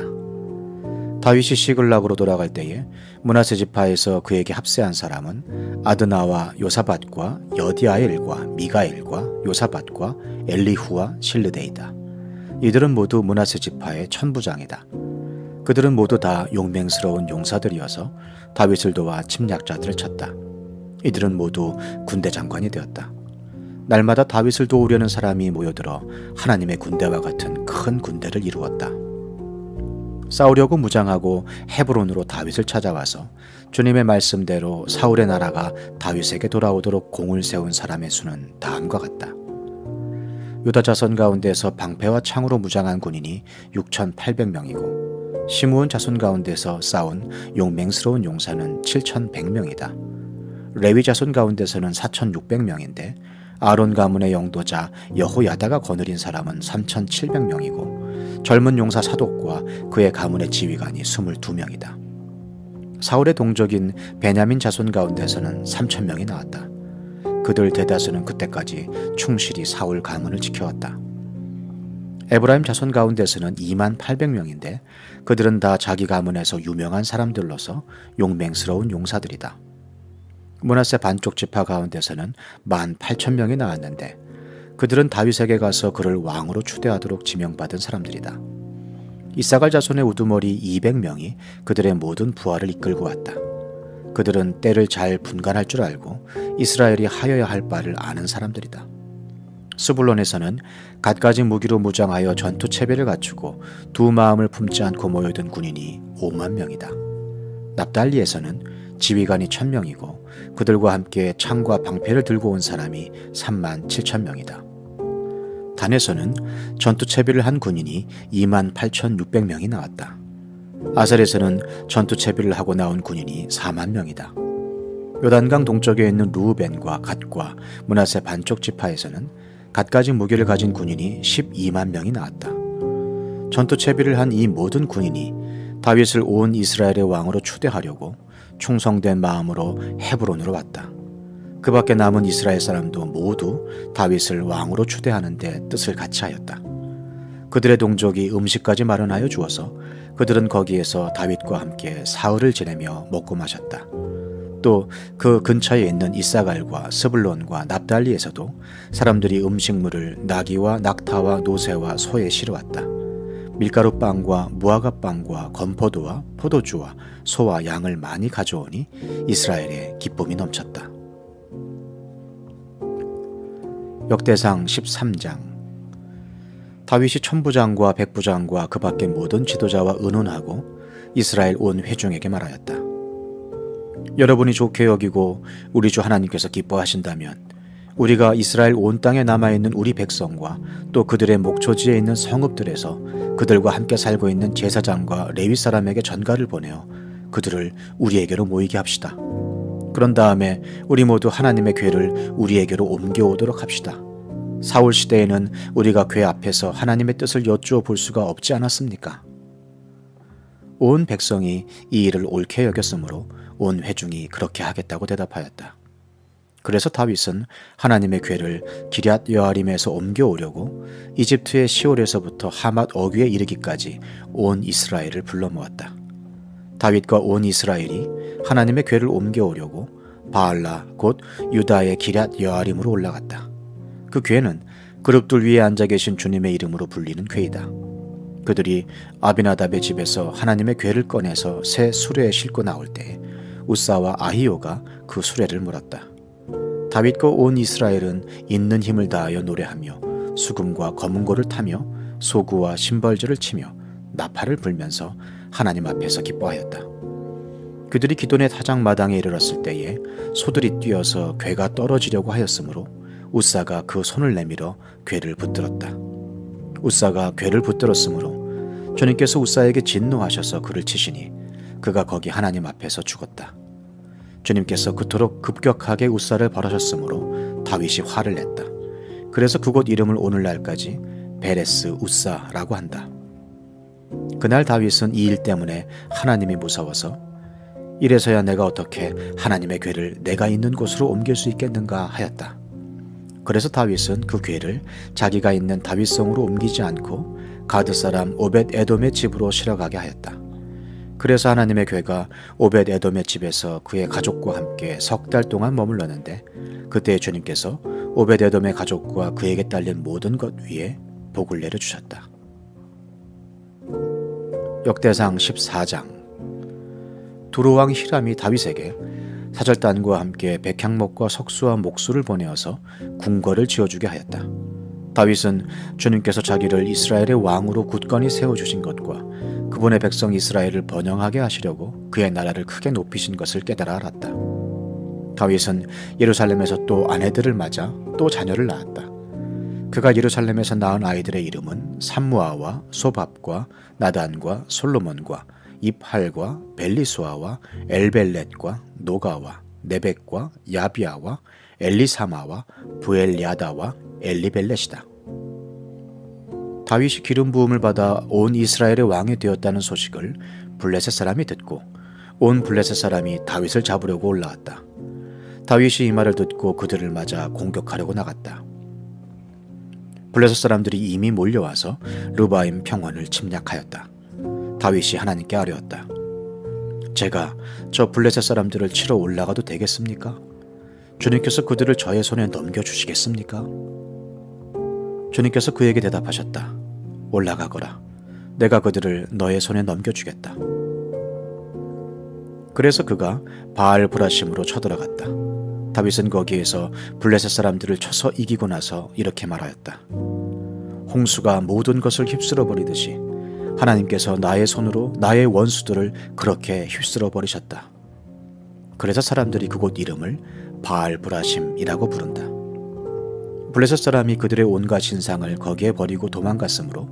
다윗이 시글락으로 돌아갈 때에 므낫세 지파에서 그에게 합세한 사람은 아드나와 요사밧과 여디아엘과 미가엘과 요사밧과 엘리후와 실르데이다. 이들은 모두 므낫세 지파의 천부장이다. 그들은 모두 다 용맹스러운 용사들이어서 다윗을 도와 침략자들을 쳤다. 이들은 모두 군대 장관이 되었다. 날마다 다윗을 도우려는 사람이 모여들어 하나님의 군대와 같은 큰 군대를 이루었다. 싸우려고 무장하고 헤브론으로 다윗을 찾아와서 주님의 말씀대로 사울의 나라가 다윗에게 돌아오도록 공을 세운 사람의 수는 다음과 같다. 유다 자손 가운데서 방패와 창으로 무장한 군인이 6,800명이고 시므온 자손 가운데서 싸운 용맹스러운 용사는 7,100명이다. 레위 자손 가운데서는 4,600명인데 아론 가문의 영도자 여호야다가 거느린 사람은 3,700명이고 젊은 용사 사독과 그의 가문의 지휘관이 22명이다. 사울의 동족인 베냐민 자손 가운데서는 3,000명이 나왔다. 그들 대다수는 그때까지 충실히 사울 가문을 지켜왔다. 에브라임 자손 가운데서는 28,000명인데 그들은 다 자기 가문에서 유명한 사람들로서 용맹스러운 용사들이다. 므낫세 반쪽 지파 가운데서는 18,000명이 나왔는데 그들은 다윗에게 가서 그를 왕으로 추대하도록 지명받은 사람들이다. 이사갈 자손의 우두머리 200명이 그들의 모든 부하를 이끌고 왔다. 그들은 때를 잘 분간할 줄 알고 이스라엘이 하여야 할 바를 아는 사람들이다. 스불론에서는 갖가지 무기로 무장하여 전투 체배를 갖추고 두 마음을 품지 않고 모여든 군인이 5만 명이다. 납달리에서는 지휘관이 1,000명이고 그들과 함께 창과 방패를 들고 온 사람이 37,000명이다. 단에서는 전투 채비를 한 군인이 28,600명이 나왔다. 아셀에서는 전투 채비를 하고 나온 군인이 4만 명이다. 요단강 동쪽에 있는 루우벤과 갓과 므낫세 반쪽 지파에서는 갖가지 무기를 가진 군인이 12만 명이 나왔다. 전투 채비를 한 이 모든 군인이 다윗을 온 이스라엘의 왕으로 추대하려고 충성된 마음으로 헤브론으로 왔다. 그 밖에 남은 이스라엘 사람도 모두 다윗을 왕으로 추대하는 데 뜻을 같이 하였다. 그들의 동족이 음식까지 마련하여 주어서 그들은 거기에서 다윗과 함께 사흘을 지내며 먹고 마셨다. 또 그 근처에 있는 이사갈과 스불론과 납달리에서도 사람들이 음식물을 나귀와 낙타와 노새와 소에 실어왔다. 밀가루빵과 무화과빵과 건포도와 포도주와 소와 양을 많이 가져오니 이스라엘에 기쁨이 넘쳤다. 역대상 13장. 다윗이 천부장과 백부장과 그 밖의 모든 지도자와 의논하고 이스라엘 온 회중에게 말하였다. 여러분이 좋게 여기고 우리 주 하나님께서 기뻐하신다면 우리가 이스라엘 온 땅에 남아있는 우리 백성과 또 그들의 목초지에 있는 성읍들에서 그들과 함께 살고 있는 제사장과 레위 사람에게 전가를 보내어 그들을 우리에게로 모이게 합시다. 그런 다음에 우리 모두 하나님의 궤를 우리에게로 옮겨오도록 합시다. 사울 시대에는 우리가 궤 앞에서 하나님의 뜻을 여쭈어 볼 수가 없지 않았습니까? 온 백성이 이 일을 옳게 여겼으므로 온 회중이 그렇게 하겠다고 대답하였다. 그래서 다윗은 하나님의 궤를 기럇 여아림에서 옮겨오려고 이집트의 시올에서부터 하맛 어귀에 이르기까지 온 이스라엘을 불러 모았다. 다윗과 온 이스라엘이 하나님의 궤를 옮겨오려고 바알라 곧 유다의 기럇 여아림으로 올라갔다. 그 궤는 그룹들 위에 앉아 계신 주님의 이름으로 불리는 궤이다. 그들이 아비나답의 집에서 하나님의 궤를 꺼내서 새 수레에 싣고 나올 때 우사와 아히오가 그 수레를 몰았다. 다윗과 온 이스라엘은 있는 힘을 다하여 노래하며 수금과 검은고를 타며 소구와 심벌주를 치며 나팔을 불면서 하나님 앞에서 기뻐하였다. 그들이 기돈의 타작마당에 이르렀을 때에 소들이 뛰어서 궤가 떨어지려고 하였으므로 우사가 그 손을 내밀어 궤를 붙들었다. 우사가 궤를 붙들었으므로 주님께서 우사에게 진노하셔서 그를 치시니 그가 거기 하나님 앞에서 죽었다. 주님께서 그토록 급격하게 우사를 벌하셨으므로 다윗이 화를 냈다. 그래서 그곳 이름을 오늘날까지 베레스 우사라고 한다. 그날 다윗은 이 일 때문에 하나님이 무서워서 이래서야 내가 어떻게 하나님의 궤를 내가 있는 곳으로 옮길 수 있겠는가 하였다. 그래서 다윗은 그 궤를 자기가 있는 다윗성으로 옮기지 않고 가드 사람 오벳 에돔의 집으로 실어가게 하였다. 그래서 하나님의 궤가 오벳 에돔의 집에서 그의 가족과 함께 3달 동안 머물렀는데 그때 주님께서 오벳 에돔의 가족과 그에게 딸린 모든 것 위에 복을 내려주셨다. 역대상 14장. 두로왕 히람이 다윗에게 사절단과 함께 백향목과 석수와 목수를 보내어서 궁궐을 지어주게 하였다. 다윗은 주님께서 자기를 이스라엘의 왕으로 굳건히 세워주신 것과 그분의 백성 이스라엘을 번영하게 하시려고 그의 나라를 크게 높이신 것을 깨달아 알았다. 다윗은 예루살렘에서 또 아내들을 맞아 또 자녀를 낳았다. 그가 예루살렘에서 낳은 아이들의 이름은 삼무아와 소밥과 나단과 솔로몬과 입할과 벨리수아와 엘벨렛과 노가와 네벡과 야비아와 엘리사마와 부엘야다와 엘리벨렛이다. 다윗이 기름 부음을 받아 온 이스라엘의 왕이 되었다는 소식을 블레셋 사람이 듣고 온 블레셋 사람이 다윗을 잡으려고 올라왔다. 다윗이 이 말을 듣고 그들을 맞아 공격하려고 나갔다. 블레셋 사람들이 이미 몰려와서 르바임 평원을 침략하였다. 다윗이 하나님께 아뢰었다. 제가 저 블레셋 사람들을 치러 올라가도 되겠습니까? 주님께서 그들을 저의 손에 넘겨주시겠습니까? 주님께서 그에게 대답하셨다. 올라가거라. 내가 그들을 너의 손에 넘겨주겠다. 그래서 그가 바알 브라심으로 쳐들어갔다. 다윗은 거기에서 블레셋 사람들을 쳐서 이기고 나서 이렇게 말하였다. 홍수가 모든 것을 휩쓸어 버리듯이 하나님께서 나의 손으로 나의 원수들을 그렇게 휩쓸어 버리셨다. 그래서 사람들이 그곳 이름을 바알브라심이라고 부른다. 블레셋 사람이 그들의 온갖 신상을 거기에 버리고 도망갔으므로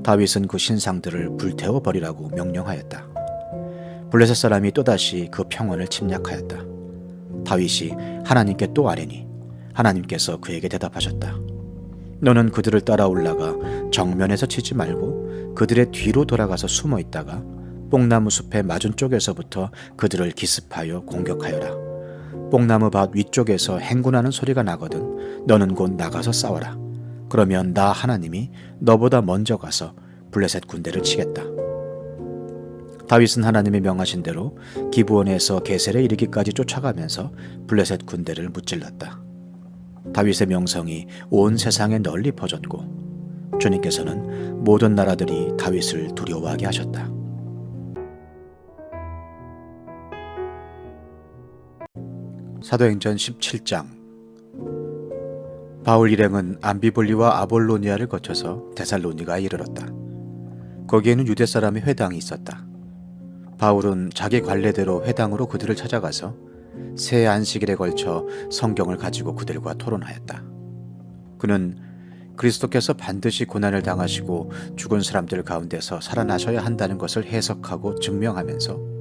다윗은 그 신상들을 불태워 버리라고 명령하였다. 블레셋 사람이 또다시 그 평원을 침략하였다. 다윗이 하나님께 또 아뢰니 하나님께서 그에게 대답하셨다. 너는 그들을 따라 올라가 정면에서 치지 말고 그들의 뒤로 돌아가서 숨어 있다가 뽕나무 숲의 맞은 쪽에서부터 그들을 기습하여 공격하여라. 뽕나무 밭 위쪽에서 행군하는 소리가 나거든 너는 곧 나가서 싸워라. 그러면 나 하나님이 너보다 먼저 가서 블레셋 군대를 치겠다. 다윗은 하나님이 명하신 대로 기브온에서 게셀에 이르기까지 쫓아가면서 블레셋 군대를 무찔렀다. 다윗의 명성이 온 세상에 널리 퍼졌고 주님께서는 모든 나라들이 다윗을 두려워하게 하셨다. 사도행전 17장. 바울 일행은 암비볼리와 아볼로니아를 거쳐서 데살로니가에 이르렀다. 거기에는 유대 사람의 회당이 있었다. 바울은 자기 관례대로 회당으로 그들을 찾아가서 새 안식일에 걸쳐 성경을 가지고 그들과 토론하였다. 그는 그리스도께서 반드시 고난을 당하시고 죽은 사람들 가운데서 살아나셔야 한다는 것을 해석하고 증명하면서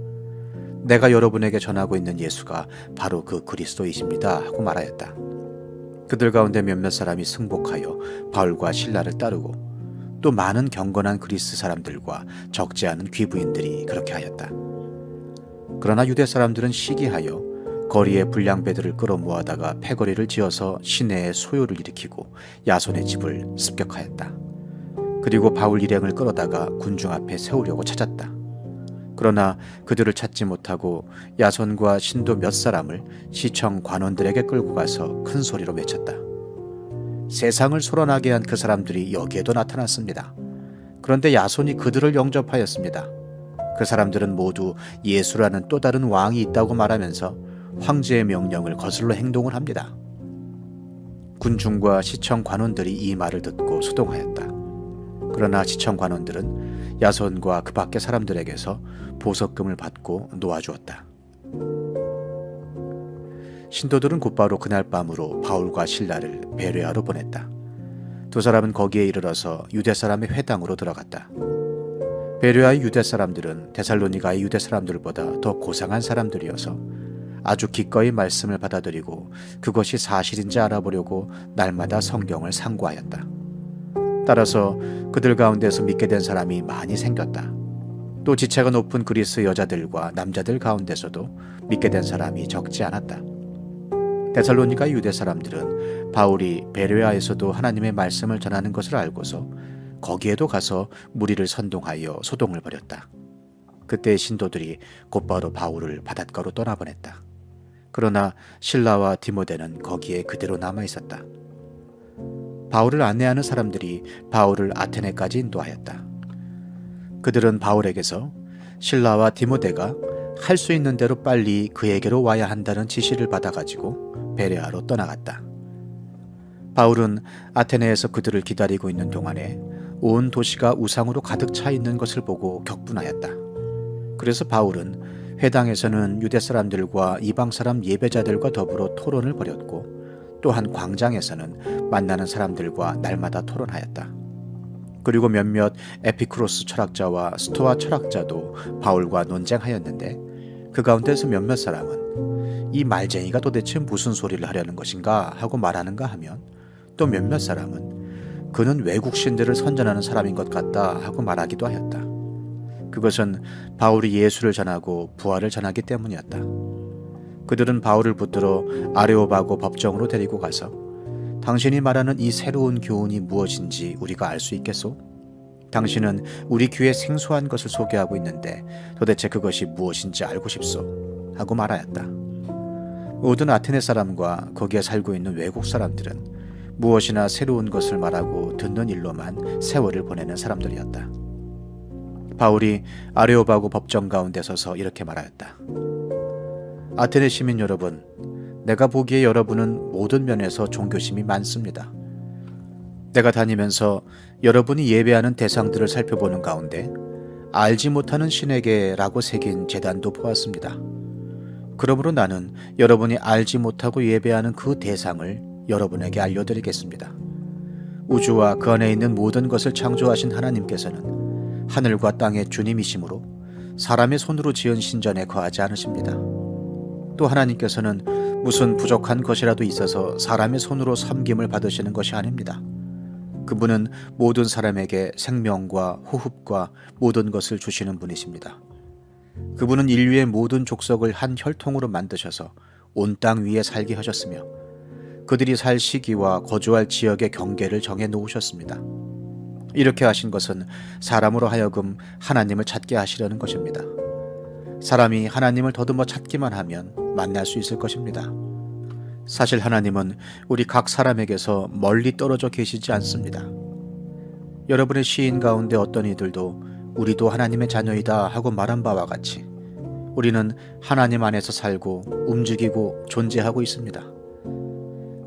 내가 여러분에게 전하고 있는 예수가 바로 그 그리스도이십니다 하고 말하였다. 그들 가운데 몇몇 사람이 승복하여 바울과 실라를 따르고 또 많은 경건한 그리스 사람들과 적지 않은 귀부인들이 그렇게 하였다. 그러나 유대 사람들은 시기하여 거리에 불량배들을 끌어모아다가 패거리를 지어서 시내에 소요를 일으키고 야손의 집을 습격하였다. 그리고 바울 일행을 끌어다가 군중 앞에 세우려고 찾았다. 그러나 그들을 찾지 못하고 야손과 신도 몇 사람을 시청 관원들에게 끌고 가서 큰 소리로 외쳤다. 세상을 소란하게 한 그 사람들이 여기에도 나타났습니다. 그런데 야손이 그들을 영접하였습니다. 그 사람들은 모두 예수라는 또 다른 왕이 있다고 말하면서 황제의 명령을 거슬러 행동을 합니다. 군중과 시청 관원들이 이 말을 듣고 수동하였다. 그러나 시청 관원들은 야손과 그 밖의 사람들에게서 보석금을 받고 놓아주었다. 신도들은 곧바로 그날 밤으로 바울과 실라를 베레아로 보냈다. 두 사람은 거기에 이르러서 유대 사람의 회당으로 들어갔다. 베레아의 유대 사람들은 데살로니가의 유대 사람들보다 더 고상한 사람들이어서 아주 기꺼이 말씀을 받아들이고 그것이 사실인지 알아보려고 날마다 성경을 상고하였다. 따라서 그들 가운데서 믿게 된 사람이 많이 생겼다. 또 지체가 높은 그리스 여자들과 남자들 가운데서도 믿게 된 사람이 적지 않았다. 데살로니가 유대 사람들은 바울이 베레아에서도 하나님의 말씀을 전하는 것을 알고서 거기에도 가서 무리를 선동하여 소동을 벌였다. 그때 신도들이 곧바로 바울을 바닷가로 떠나보냈다. 그러나 실라와 디모데는 거기에 그대로 남아 있었다. 바울을 안내하는 사람들이 바울을 아테네까지 인도하였다. 그들은 바울에게서 실라와 디모데가 할 수 있는 대로 빨리 그에게로 와야 한다는 지시를 받아가지고 베레아로 떠나갔다. 바울은 아테네에서 그들을 기다리고 있는 동안에 온 도시가 우상으로 가득 차 있는 것을 보고 격분하였다. 그래서 바울은 회당에서는 유대 사람들과 이방 사람 예배자들과 더불어 토론을 벌였고 또한 광장에서는 만나는 사람들과 날마다 토론하였다. 그리고 몇몇 에피쿠로스 철학자와 스토아 철학자도 바울과 논쟁하였는데 그 가운데서 몇몇 사람은 이 말쟁이가 도대체 무슨 소리를 하려는 것인가 하고 말하는가 하면 또 몇몇 사람은 그는 외국 신들을 선전하는 사람인 것 같다 하고 말하기도 하였다. 그것은 바울이 예수를 전하고 부활을 전하기 때문이었다. 그들은 바울을 붙들어 아레오바고 법정으로 데리고 가서 당신이 말하는 이 새로운 교훈이 무엇인지 우리가 알 수 있겠소? 당신은 우리 귀에 생소한 것을 소개하고 있는데 도대체 그것이 무엇인지 알고 싶소? 하고 말하였다. 모든 아테네 사람과 거기에 살고 있는 외국 사람들은 무엇이나 새로운 것을 말하고 듣는 일로만 세월을 보내는 사람들이었다. 바울이 아레오바고 법정 가운데 서서 이렇게 말하였다. 아테네 시민 여러분, 내가 보기에 여러분은 모든 면에서 종교심이 많습니다. 내가 다니면서 여러분이 예배하는 대상들을 살펴보는 가운데 알지 못하는 신에게라고 새긴 제단도 보았습니다. 그러므로 나는 여러분이 알지 못하고 예배하는 그 대상을 여러분에게 알려드리겠습니다. 우주와 그 안에 있는 모든 것을 창조하신 하나님께서는 하늘과 땅의 주님이시므로 사람의 손으로 지은 신전에 거하지 않으십니다. 또 하나님께서는 무슨 부족한 것이라도 있어서 사람의 손으로 섬김을 받으시는 것이 아닙니다. 그분은 모든 사람에게 생명과 호흡과 모든 것을 주시는 분이십니다. 그분은 인류의 모든 족속을 한 혈통으로 만드셔서 온 땅 위에 살게 하셨으며 그들이 살 시기와 거주할 지역의 경계를 정해 놓으셨습니다. 이렇게 하신 것은 사람으로 하여금 하나님을 찾게 하시려는 것입니다. 사람이 하나님을 더듬어 찾기만 하면 만날 수 있을 것입니다. 사실 하나님은 우리 각 사람에게서 멀리 떨어져 계시지 않습니다. 여러분의 시인 가운데 어떤 이들도 우리도 하나님의 자녀이다 하고 말한 바와 같이 우리는 하나님 안에서 살고 움직이고 존재하고 있습니다.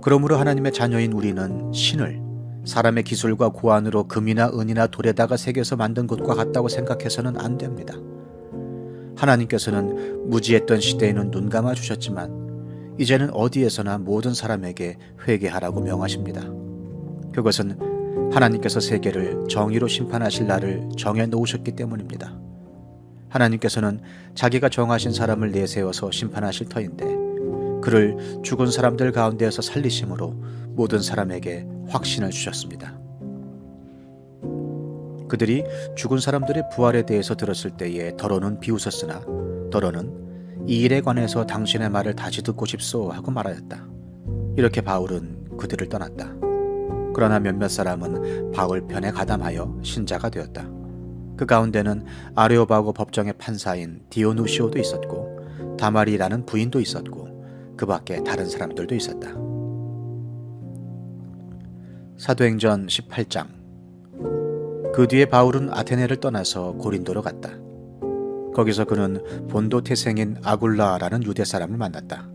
그러므로 하나님의 자녀인 우리는 신을 사람의 기술과 고안으로 금이나 은이나 돌에다가 새겨서 만든 것과 같다고 생각해서는 안 됩니다. 하나님께서는 무지했던 시대에는 눈 감아 주셨지만 이제는 어디에서나 모든 사람에게 회개하라고 명하십니다. 그것은 하나님께서 세계를 정의로 심판하실 날을 정해 놓으셨기 때문입니다. 하나님께서는 자기가 정하신 사람을 내세워서 심판하실 터인데 그를 죽은 사람들 가운데에서 살리심으로 모든 사람에게 확신을 주셨습니다. 그들이 죽은 사람들의 부활에 대해서 들었을 때에 더러는 비웃었으나 더러는 이 일에 관해서 당신의 말을 다시 듣고 싶소 하고 말하였다. 이렇게 바울은 그들을 떠났다. 그러나 몇몇 사람은 바울 편에 가담하여 신자가 되었다. 그 가운데는 아레오바고 법정의 판사인 디오누시오도 있었고 다말이라는 부인도 있었고 그 밖에 다른 사람들도 있었다. 사도행전 18장. 그 뒤에 바울은 아테네를 떠나서 고린도로 갔다. 거기서 그는 본도 태생인 아굴라라는 유대 사람을 만났다.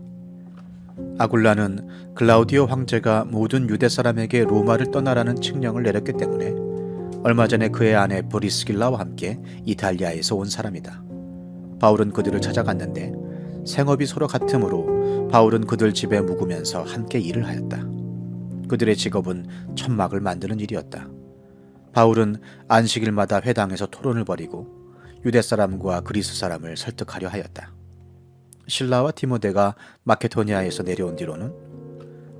아굴라는 글라우디오 황제가 모든 유대 사람에게 로마를 떠나라는 칙령을 내렸기 때문에 얼마 전에 그의 아내 브리스길라와 함께 이탈리아에서 온 사람이다. 바울은 그들을 찾아갔는데 생업이 서로 같으므로 바울은 그들 집에 묵으면서 함께 일을 하였다. 그들의 직업은 천막을 만드는 일이었다. 바울은 안식일마다 회당에서 토론을 벌이고 유대 사람과 그리스 사람을 설득하려 하였다. 실라와 디모데가 마케도니아에서 내려온 뒤로는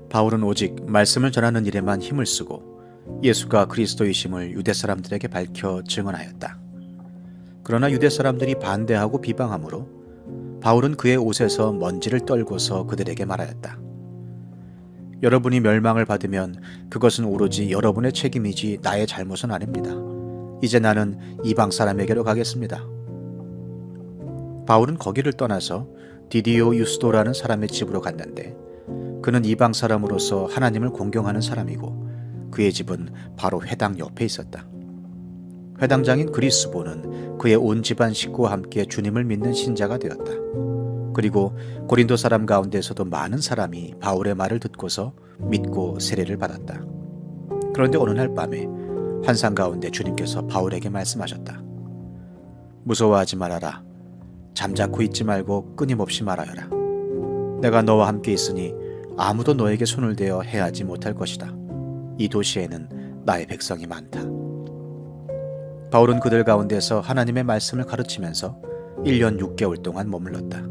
바울은 오직 말씀을 전하는 일에만 힘을 쓰고 예수가 그리스도이심을 유대 사람들에게 밝혀 증언하였다. 그러나 유대 사람들이 반대하고 비방하므로 바울은 그의 옷에서 먼지를 떨고서 그들에게 말하였다. 여러분이 멸망을 받으면 그것은 오로지 여러분의 책임이지 나의 잘못은 아닙니다. 이제 나는 이방 사람에게로 가겠습니다. 바울은 거기를 떠나서 디디오 유스도라는 사람의 집으로 갔는데 그는 이방 사람으로서 하나님을 공경하는 사람이고 그의 집은 바로 회당 옆에 있었다. 회당장인 그리스보는 그의 온 집안 식구와 함께 주님을 믿는 신자가 되었다. 그리고 고린도 사람 가운데서도 많은 사람이 바울의 말을 듣고서 믿고 세례를 받았다. 그런데 어느 날 밤에 환상 가운데 주님께서 바울에게 말씀하셨다. 무서워하지 말아라. 잠자코 있지 말고 끊임없이 말하여라. 내가 너와 함께 있으니 아무도 너에게 손을 대어 해하지 못할 것이다. 이 도시에는 나의 백성이 많다. 바울은 그들 가운데서 하나님의 말씀을 가르치면서 1년 6개월 동안 머물렀다.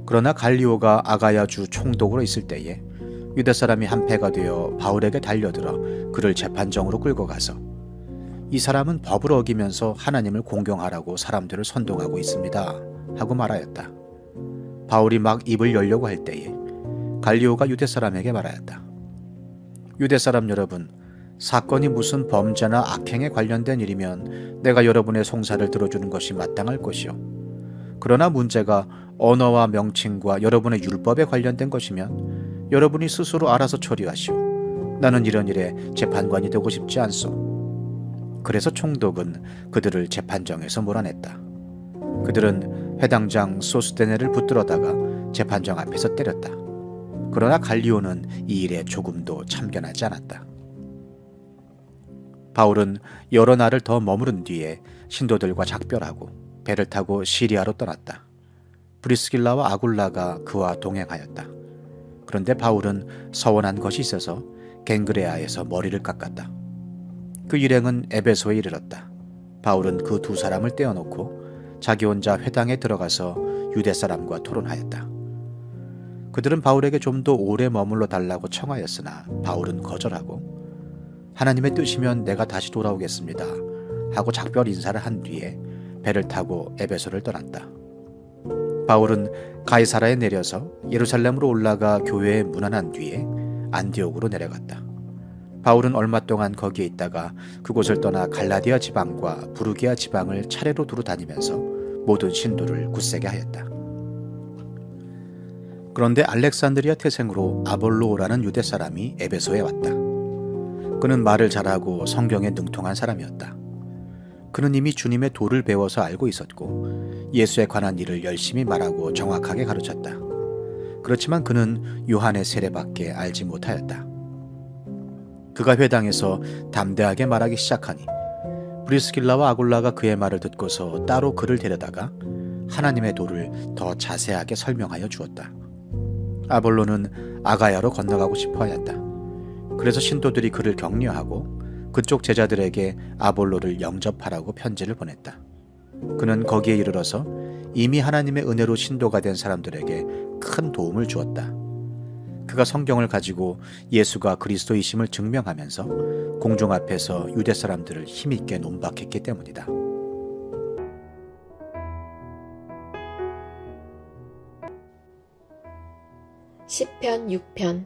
그러나 갈리오가 아가야주 총독으로 있을 때에 유대 사람이 한패가 되어 바울에게 달려들어 그를 재판정으로 끌고 가서 이 사람은 법을 어기면서 하나님을 공경하라고 사람들을 선동하고 있습니다 하고 말하였다. 바울이 막 입을 열려고 할 때에 갈리오가 유대 사람에게 말하였다. 유대 사람 여러분, 사건이 무슨 범죄나 악행에 관련된 일이면 내가 여러분의 송사를 들어주는 것이 마땅할 것이요. 그러나 문제가 언어와 명칭과 여러분의 율법에 관련된 것이면 여러분이 스스로 알아서 처리하시오. 나는 이런 일에 재판관이 되고 싶지 않소. 그래서 총독은 그들을 재판정에서 몰아냈다. 그들은 회당장 소스데네를 붙들어다가 재판정 앞에서 때렸다. 그러나 갈리오는 이 일에 조금도 참견하지 않았다. 바울은 여러 날을 더 머무른 뒤에 신도들과 작별하고 배를 타고 시리아로 떠났다. 브리스길라와 아굴라가 그와 동행하였다. 그런데 바울은 서원한 것이 있어서 갱그레아에서 머리를 깎았다. 그 일행은 에베소에 이르렀다. 바울은 그 두 사람을 떼어놓고 자기 혼자 회당에 들어가서 유대 사람과 토론하였다. 그들은 바울에게 좀 더 오래 머물러 달라고 청하였으나 바울은 거절하고 하나님의 뜻이면 내가 다시 돌아오겠습니다 하고 작별 인사를 한 뒤에 배를 타고 에베소를 떠났다. 바울은 가이사라에 내려서 예루살렘으로 올라가 교회에 문안한 뒤에 안디옥으로 내려갔다. 바울은 얼마 동안 거기에 있다가 그곳을 떠나 갈라디아 지방과 부르기아 지방을 차례로 두루 다니면서 모든 신도를 굳세게 하였다. 그런데 알렉산드리아 태생으로 아볼로라는 유대 사람이 에베소에 왔다. 그는 말을 잘하고 성경에 능통한 사람이었다. 그는 이미 주님의 도를 배워서 알고 있었고 예수에 관한 일을 열심히 말하고 정확하게 가르쳤다. 그렇지만 그는 요한의 세례밖에 알지 못하였다. 그가 회당에서 담대하게 말하기 시작하니 브리스길라와 아굴라가 그의 말을 듣고서 따로 그를 데려다가 하나님의 도를 더 자세하게 설명하여 주었다. 아볼로는 아가야로 건너가고 싶어 하였다. 그래서 신도들이 그를 격려하고 그쪽 제자들에게 아볼로를 영접하라고 편지를 보냈다. 그는 거기에 이르러서 이미 하나님의 은혜로 신도가 된 사람들에게 큰 도움을 주었다. 그가 성경을 가지고 예수가 그리스도이심을 증명하면서 공중 앞에서 유대 사람들을 힘있게 논박했기 때문이다. 시편 6편.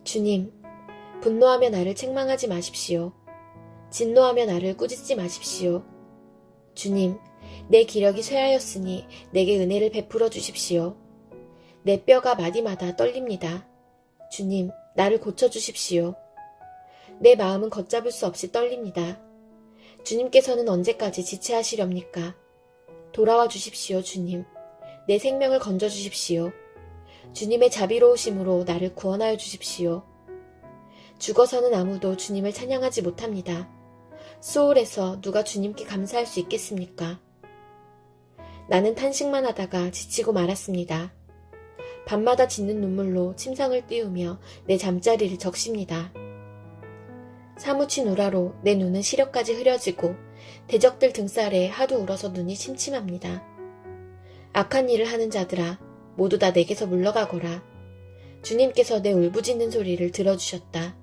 주님, 분노하며 나를 책망하지 마십시오. 진노하며 나를 꾸짖지 마십시오. 주님, 내 기력이 쇠하였으니 내게 은혜를 베풀어 주십시오. 내 뼈가 마디마다 떨립니다. 주님, 나를 고쳐주십시오. 내 마음은 걷잡을 수 없이 떨립니다. 주님께서는 언제까지 지체하시렵니까? 돌아와 주십시오, 주님. 내 생명을 건져주십시오. 주님의 자비로우심으로 나를 구원하여 주십시오. 죽어서는 아무도 주님을 찬양하지 못합니다. 수월에서 누가 주님께 감사할 수 있겠습니까? 나는 탄식만 하다가 지치고 말았습니다. 밤마다 짖는 눈물로 침상을 띄우며 내 잠자리를 적십니다. 사무친 우라로 내 눈은 시력까지 흐려지고 대적들 등살에 하도 울어서 눈이 침침합니다. 악한 일을 하는 자들아, 모두 다 내게서 물러가거라. 주님께서 내 울부짖는 소리를 들어주셨다.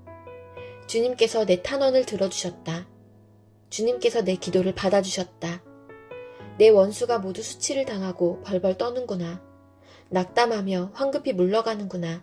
주님께서 내 탄원을 들어주셨다. 주님께서 내 기도를 받아주셨다. 내 원수가 모두 수치를 당하고 벌벌 떠는구나. 낙담하며 황급히 물러가는구나.